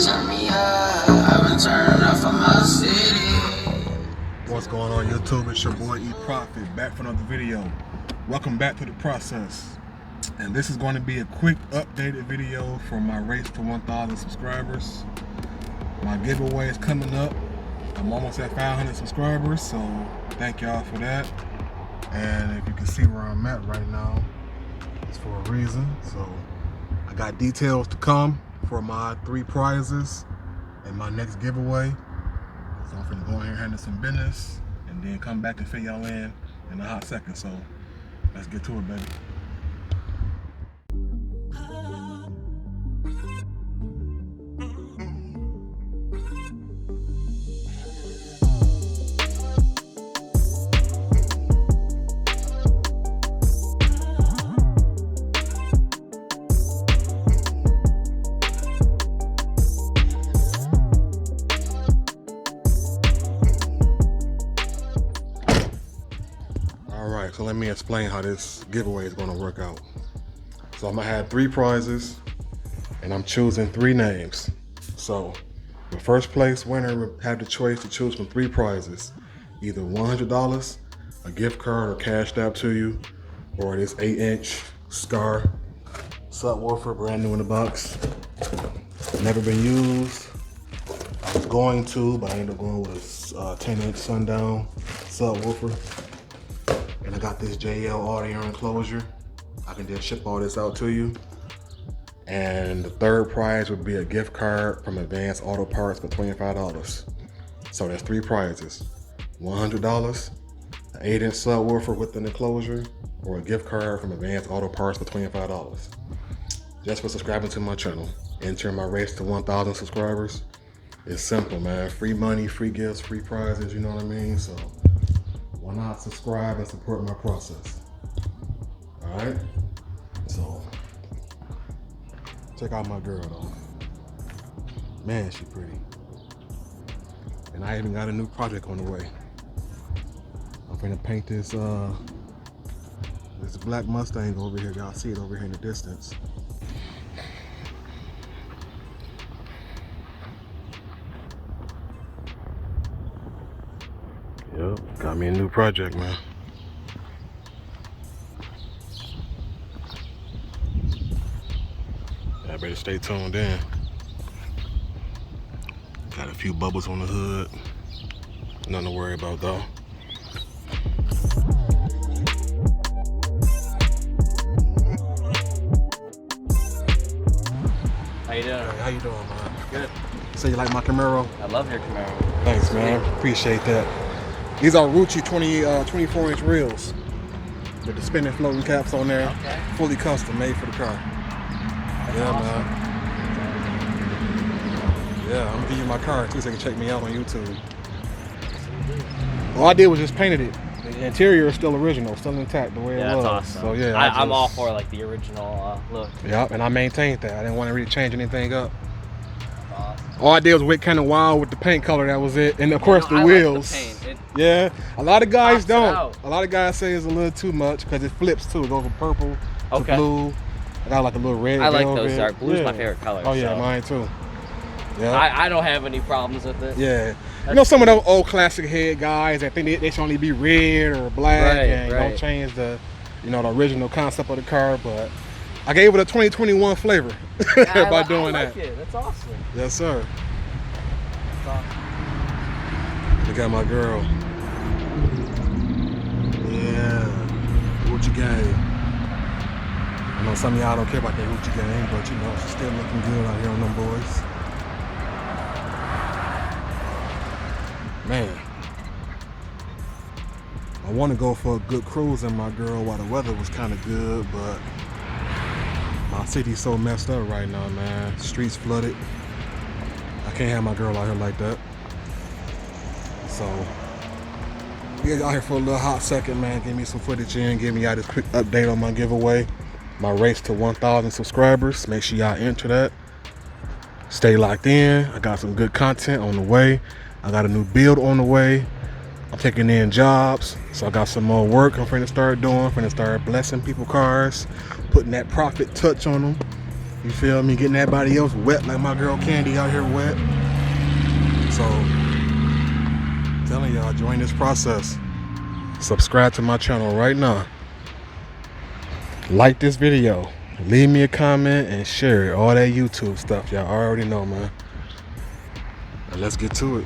turn me up. I've been turning up for my city. What's going on YouTube? It's your boy E Profit back for another video. Welcome back to the process. And this is going to be a quick updated video for my race to 1,000 subscribers. My giveaway is coming up. I'm almost at 500 subscribers, so thank y'all for that. And if you can see where I'm at right now, it's for a reason. So I got details to come for my 3 prizes and my next giveaway. So I'm finna go in here and handle some business and then come back and fill y'all in a hot second. So let's get to it, baby. Alright, so let me explain how this giveaway is going to work out. So I'm going to have 3 prizes and I'm choosing 3 names. So the first place winner will have the choice to choose from 3 prizes. Either $100, a gift card or cash app to you, or this 8-inch Skar subwoofer, brand new in the box. Never been used. I was going to, but I ended up going with a 10-inch sundown subwoofer. And I got this JL audio enclosure. I can just ship all this out to you. And the third prize would be a gift card from Advanced Auto Parts for $25. So that's 3 prizes. $100, an 8-inch subwoofer with an enclosure, or a gift card from Advanced Auto Parts for $25. Just for subscribing to my channel. Entering my race to 1,000 subscribers. It's simple, man. Free money, free gifts, free prizes, you know what I mean? So why not subscribe and support my process? All right, so check out my girl though. Man, she pretty. And I even got a new project on the way. I'm gonna paint this this black Mustang over here. Y'all see it over here in the distance. Yep, got me a new project, man. I better stay tuned in. Got a few bubbles on the hood. Nothing to worry about though. How you doing? Hey, how you doing, man? Good. So you like my Camaro? I love your Camaro. Thanks, man. Appreciate that. These are Rucci 24-inch reels with the spinning floating caps on there. Okay. Fully custom, made for the car. Yeah, awesome. Man. Yeah, I'm gonna give you my card too so you can check me out on YouTube. All I did was just painted it. The interior is still original, still intact the way it was. That's awesome. So yeah, I'm all for like the original look. Yeah, and I maintained that. I didn't want to really change anything up. Awesome. All I did was went kind of wild with the paint color, that was it. And of course the I wheels. like the paint. Yeah, a lot of guys don't. Out. A lot of guys say it's a little too much because it flips too. It goes from purple to blue. I got like a little red. I like velvet. those dark blues. My favorite color. Oh yeah, so. mine too. Yeah. I don't have any problems with it. Yeah. You know some of those old classic head guys that think they should only be red or black and don't change the, you know, the original concept of the car. But I gave it a 2021 flavor by doing that. It. That's awesome. Yes, sir. That's awesome. Look at my girl. Yeah. Gucci gang. I know some of y'all don't care about that Gucci gang, but you know, she's still looking good out here on them boys. Man. I want to go for a good cruise in my girl while the weather was kind of good, but my city's so messed up right now, man. Streets flooded. I can't have my girl out here like that. So, we out here for a little hot second, man. Give me some footage in, give me y'all this quick update on my giveaway. My race to 1,000 subscribers. Make sure y'all enter that. Stay locked in. I got some good content on the way. I got a new build on the way. I'm taking in jobs, so I got some more work I'm finna start doing. I'm finna start blessing people cars, putting that profit touch on them. You feel me? Getting everybody else wet like my girl Candy out here wet. So, telling y'all, join this process. Subscribe to my channel right now. Like this video. Leave me a comment and share it. All that YouTube stuff, y'all already know, man. And let's get to it.